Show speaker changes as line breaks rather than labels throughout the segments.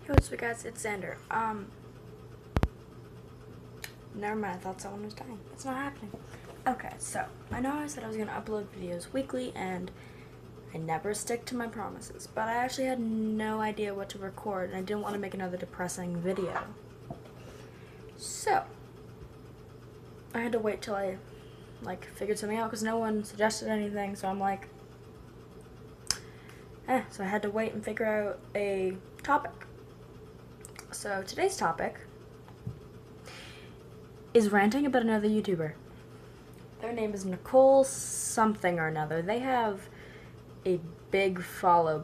Hey, what's up, guys? It's Xander. Never mind. I thought someone was dying. It's not happening. Okay, so I know I said I was gonna upload videos weekly, and I never stick to my promises. But I actually had no idea what to record, and I didn't want to make another depressing video. So I had to wait till I figured something out because no one suggested anything. So I'm like, so I had to wait and figure out a topic. So today's topic is ranting about another YouTuber. Their name is Nicole something or another. They have a big follower.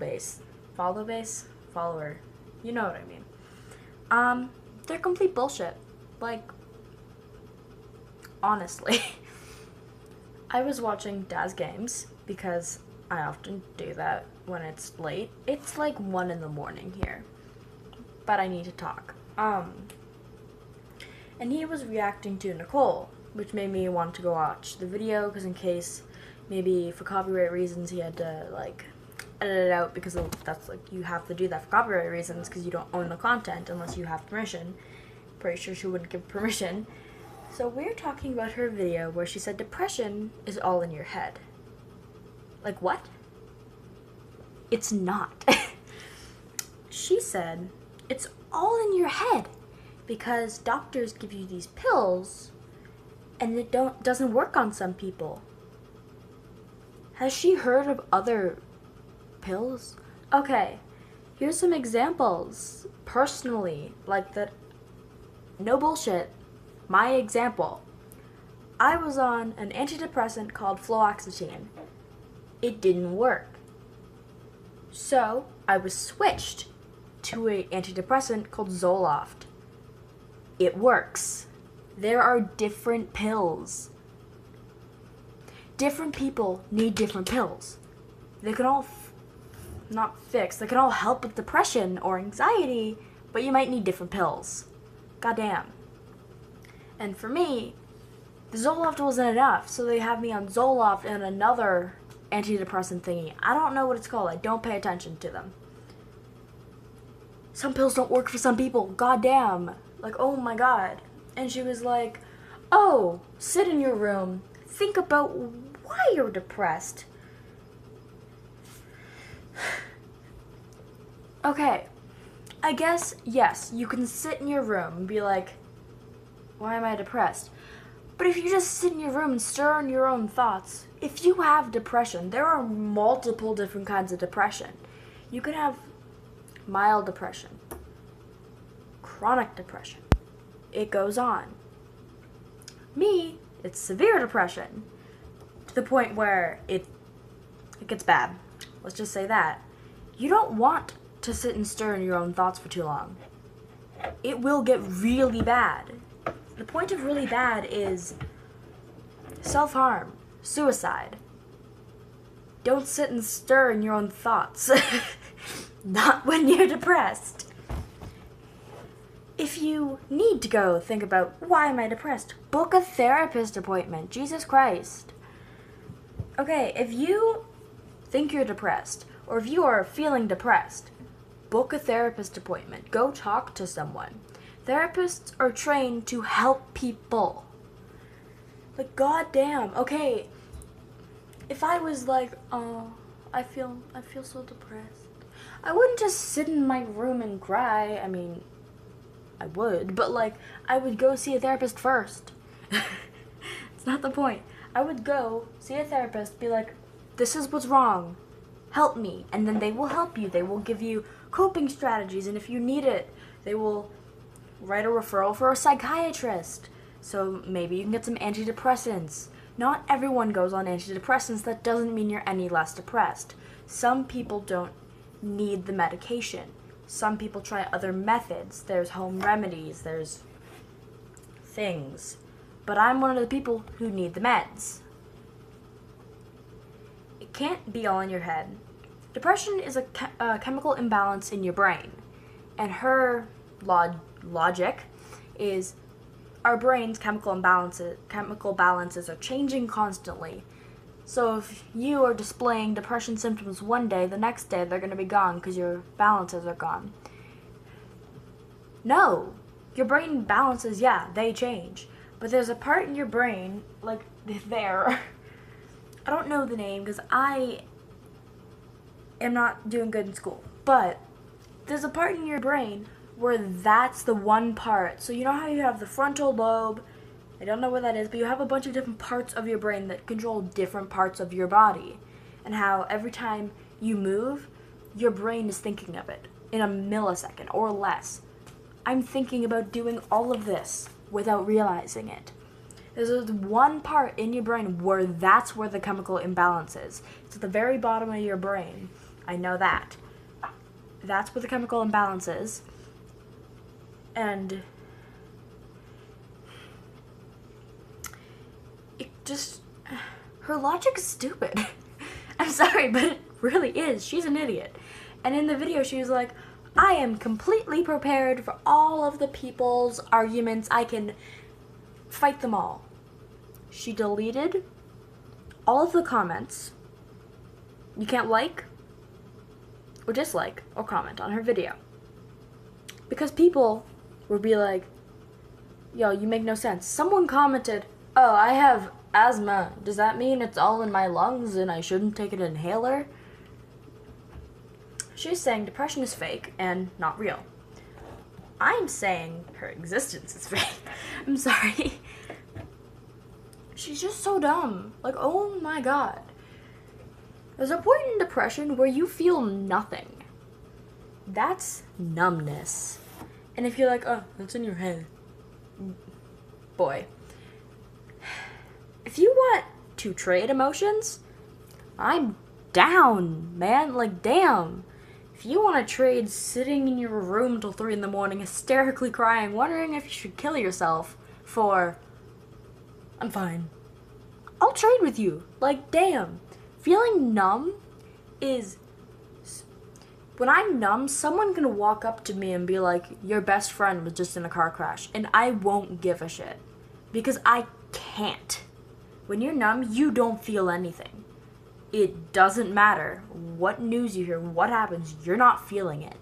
You know what I mean. They're complete bullshit. Like, honestly. I was watching Daz Games because I often do that when it's late. It's like 1 in the morning here. But I need to talk. And he was reacting to Nicole, which made me want to go watch the video, because in case, maybe for copyright reasons, he had to, edit it out, because that's, you have to do that for copyright reasons, because you don't own the content unless you have permission. Pretty sure she wouldn't give permission. So we're talking about her video where she said depression is all in your head. Like, what? It's not. She said it's all in your head because doctors give you these pills and it doesn't work on some people. Has she heard of other pills? Okay, here's some examples personally, like that. No bullshit. My example. I was on an antidepressant called fluoxetine. It didn't work. So I was switched to an antidepressant called Zoloft. It works. There are different pills. Different people need different pills. They can all not fix. They can all help with depression or anxiety, but you might need different pills. Goddamn. And for me, the Zoloft wasn't enough, so they have me on Zoloft and another antidepressant thingy. I don't know what it's called. I don't pay attention to them. Some pills don't work for some people. Goddamn. Like, oh my god. And she was like, oh, sit in your room. Think about why you're depressed. Okay. I guess, yes, you can sit in your room and be like, why am I depressed? But if you just sit in your room and stir in your own thoughts, if you have depression, there are multiple different kinds of depression. You can have mild depression, chronic depression. It goes on. Me, it's severe depression, to the point where it gets bad. Let's just say that. You don't want to sit and stir in your own thoughts for too long. It will get really bad. The point of really bad is self-harm, suicide. Don't sit and stir in your own thoughts. Not when you're depressed. If you need to go think about, why am I depressed? Book a therapist appointment. Jesus Christ. Okay, if you think you're depressed, or if you are feeling depressed, book a therapist appointment. Go talk to someone. Therapists are trained to help people. Like, goddamn. Okay, if I was like, oh, I feel so depressed, I wouldn't just sit in my room and cry. I mean, I would, but I would go see a therapist first. It's not the point. I would go see a therapist, be like, this is what's wrong. Help me. And then they will help you. They will give you coping strategies, and if you need it, they will write a referral for a psychiatrist. So maybe you can get some antidepressants. Not everyone goes on antidepressants. That doesn't mean you're any less depressed. Some people don't need the medication. Some people try other methods. There's home remedies. There's things. But I'm one of the people who need the meds. It can't be all in your head. Depression is a chemical imbalance in your brain. And her logic is our brain's chemical balances are changing constantly. So if you are displaying depression symptoms one day, the next day they're going to be gone because your balances are gone. No. Your brain balances, yeah, they change. But there's a part in your brain, like there. I don't know the name because I am not doing good in school. But there's a part in your brain where that's the one part. So you know how you have the frontal lobe? I don't know what that is, but you have a bunch of different parts of your brain that control different parts of your body. And how every time you move, your brain is thinking of it in a millisecond or less. I'm thinking about doing all of this without realizing it. There's one part in your brain where that's where the chemical imbalance is. It's at the very bottom of your brain. I know that. That's where the chemical imbalance is. And it just, her logic is stupid. I'm sorry, but it really is. She's an idiot. And in the video, she was like, I am completely prepared for all of the people's arguments. I can fight them all. She deleted all of the comments. You can't like or dislike or comment on her video. Because people would be like, yo, you make no sense. Someone commented, oh, I have asthma. Does that mean it's all in my lungs and I shouldn't take an inhaler? She's saying depression is fake and not real. I'm saying her existence is fake. I'm sorry. She's just so dumb. Like, oh my god. There's a point in depression where you feel nothing. That's numbness. And if you're like, oh, that's in your head. Boy. If you want to trade emotions, I'm down, man. Like, damn. If you want to trade sitting in your room till 3 a.m, hysterically crying, wondering if you should kill yourself for, I'm fine, I'll trade with you. Like, damn. Feeling numb is, when I'm numb, someone can walk up to me and be like, your best friend was just in a car crash, and I won't give a shit. Because I can't. When you're numb, you don't feel anything. It doesn't matter what news you hear, what happens, you're not feeling it.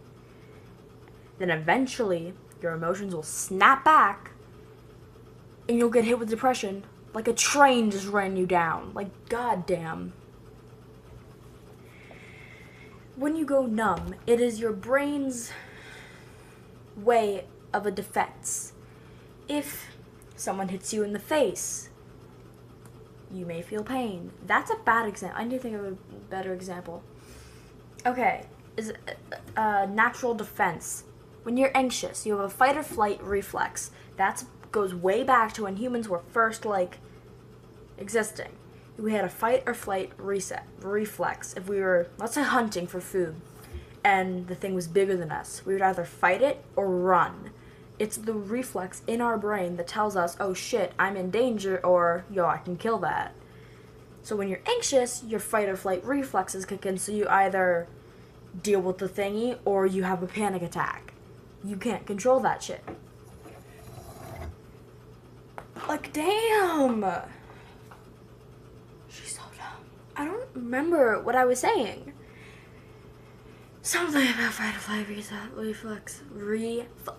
Then eventually, your emotions will snap back, and you'll get hit with depression, like a train just ran you down. Like, goddamn. When you go numb, it is your brain's way of a defense. If someone hits you in the face, you may feel pain. That's a bad example. I need to think of a better example. Okay, is natural defense. When you're anxious, you have a fight or flight reflex. That goes way back to when humans were first, existing. We had a fight or flight reflex. If we were, let's say, hunting for food, and the thing was bigger than us, we would either fight it or run. It's the reflex in our brain that tells us, oh shit, I'm in danger, or yo, I can kill that. So when you're anxious, your fight or flight reflexes kick in, so you either deal with the thingy or you have a panic attack. You can't control that shit. Like, damn! She's so dumb. I don't remember what I was saying. Something about fight or flight reflex.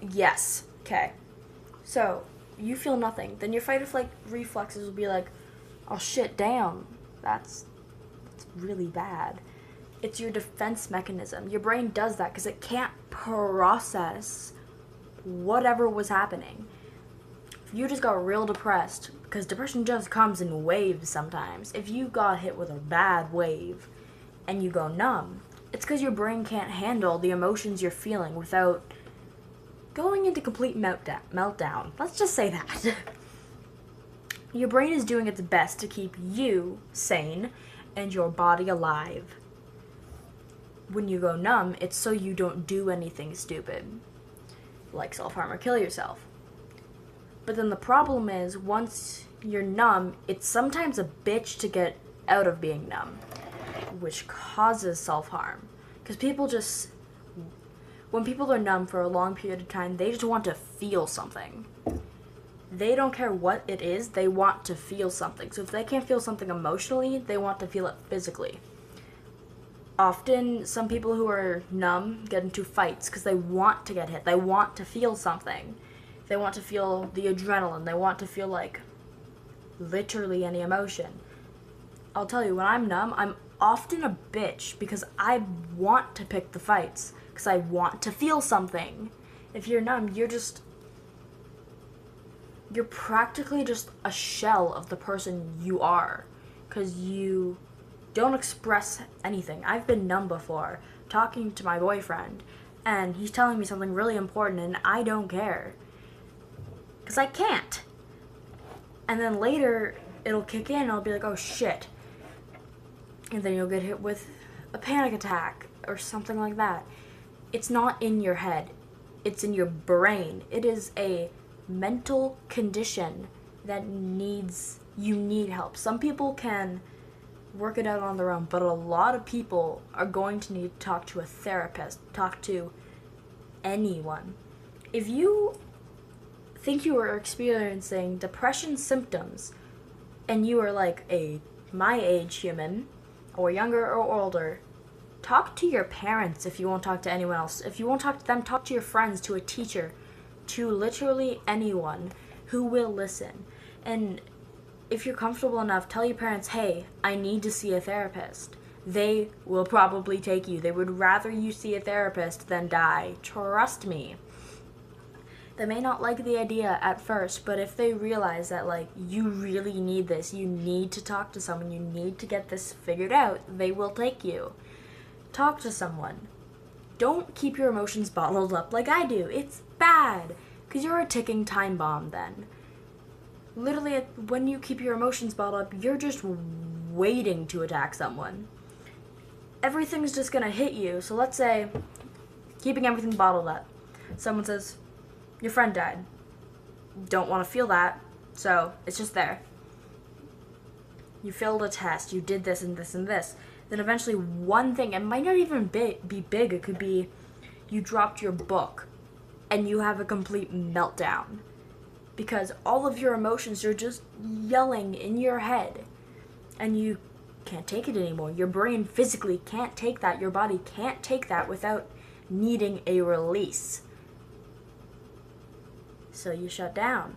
Yes. Okay. So, you feel nothing. Then your fight or flight reflexes will be like, oh shit, damn. That's really bad. It's your defense mechanism. Your brain does that because it can't process whatever was happening. If you just got real depressed, because depression just comes in waves sometimes. If you got hit with a bad wave and you go numb, it's because your brain can't handle the emotions you're feeling without going into complete meltdown. Let's just say that. Your brain is doing its best to keep you sane and your body alive. When you go numb, it's so you don't do anything stupid, like self-harm or kill yourself. But then the problem is, once you're numb, it's sometimes a bitch to get out of being numb, which causes self-harm. Because people just, when people are numb for a long period of time, they just want to feel something. They don't care what it is, they want to feel something. So if they can't feel something emotionally, they want to feel it physically. Often, some people who are numb get into fights because they want to get hit. They want to feel something. They want to feel the adrenaline. They want to feel like literally any emotion. I'll tell you, when I'm numb, I'm often a bitch because I want to pick the fights because I want to feel something. If you're numb, you're practically just a shell of the person you are because you don't express anything. I've been numb before, talking to my boyfriend, and he's telling me something really important, and I don't care. Because I can't. And then later, it'll kick in, and I'll be like, oh shit. And then you'll get hit with a panic attack, or something like that. It's not in your head. It's in your brain. It is a mental condition that you need help. Some people can work it out on their own, but a lot of people are going to need to talk to a therapist, talk to anyone. If you think you are experiencing depression symptoms and you are like a my age human or younger or older, talk to your parents if you won't talk to anyone else. If you won't talk to them, talk to your friends, to a teacher, to literally anyone who will listen. And if you're comfortable enough, tell your parents, hey, I need to see a therapist. They will probably take you. They would rather you see a therapist than die. Trust me. They may not like the idea at first, but if they realize that, like, you really need this, you need to talk to someone, you need to get this figured out, they will take you. Talk to someone. Don't keep your emotions bottled up like I do. It's bad, because you're a ticking time bomb then. Literally, when you keep your emotions bottled up, you're just waiting to attack someone. Everything's just gonna hit you. So let's say, keeping everything bottled up. Someone says, your friend died. Don't want to feel that, so it's just there. You failed a test, you did this and this and this. Then eventually one thing, it might not even be big, it could be you dropped your book and you have a complete meltdown. Because all of your emotions are just yelling in your head. And you can't take it anymore. Your brain physically can't take that. Your body can't take that without needing a release. So you shut down.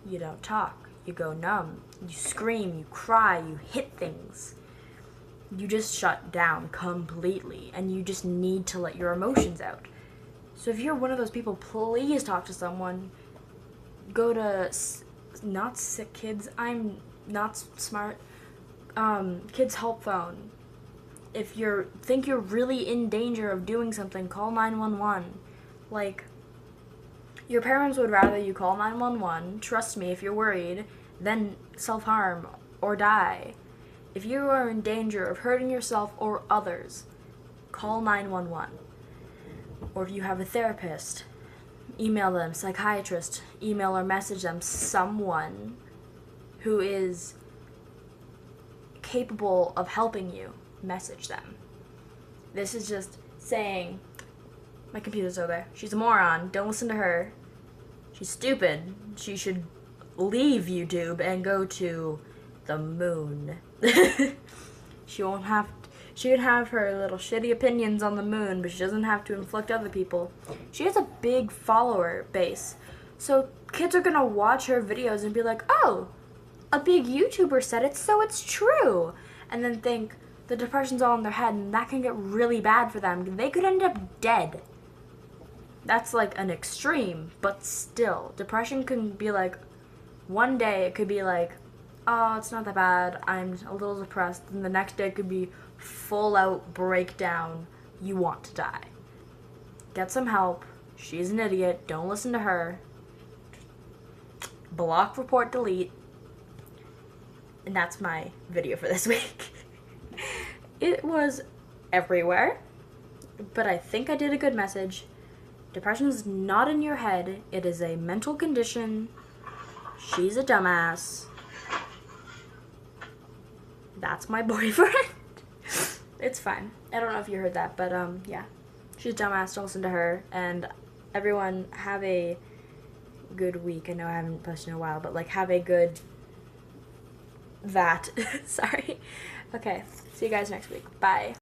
You don't talk. You go numb. You scream. You cry. You hit things. You just shut down completely. And you just need to let your emotions out. So if you're one of those people, please talk to someone. Go to not sick kids. I'm not smart. Kids help phone. If you think you're really in danger of doing something, call 911. Like, your parents would rather you call 911. Trust me, if you're worried, than self-harm or die. If you are in danger of hurting yourself or others, call 911. Or if you have a therapist, email them, psychiatrist, email or message them, someone who is capable of helping you, message them. This is just saying, my computer's over there. She's a moron. Don't listen to her. She's stupid. She should leave YouTube and go to the moon. She can have her little shitty opinions on the moon, but she doesn't have to inflict other people. She has a big follower base. So kids are gonna watch her videos and be like, oh, a big YouTuber said it, so it's true. And then think the depression's all in their head, and that can get really bad for them. They could end up dead. That's like an extreme, but still. Depression can be like, one day it could be like, oh, it's not that bad, I'm a little depressed. And the next day it could be full out breakdown, you want to die. Get some help. She's an idiot. Don't listen to her. Block, report, delete. And that's my video for this week. It was everywhere, but I think I did a good message. Depression is not in your head. It is a mental condition. She's a dumbass. That's my boyfriend. It's fine. I don't know if you heard that, but yeah. She's a dumbass. Don't listen to her. And everyone, have a good week. I know I haven't posted in a while, but like, have a good sorry. Okay. See you guys next week. Bye.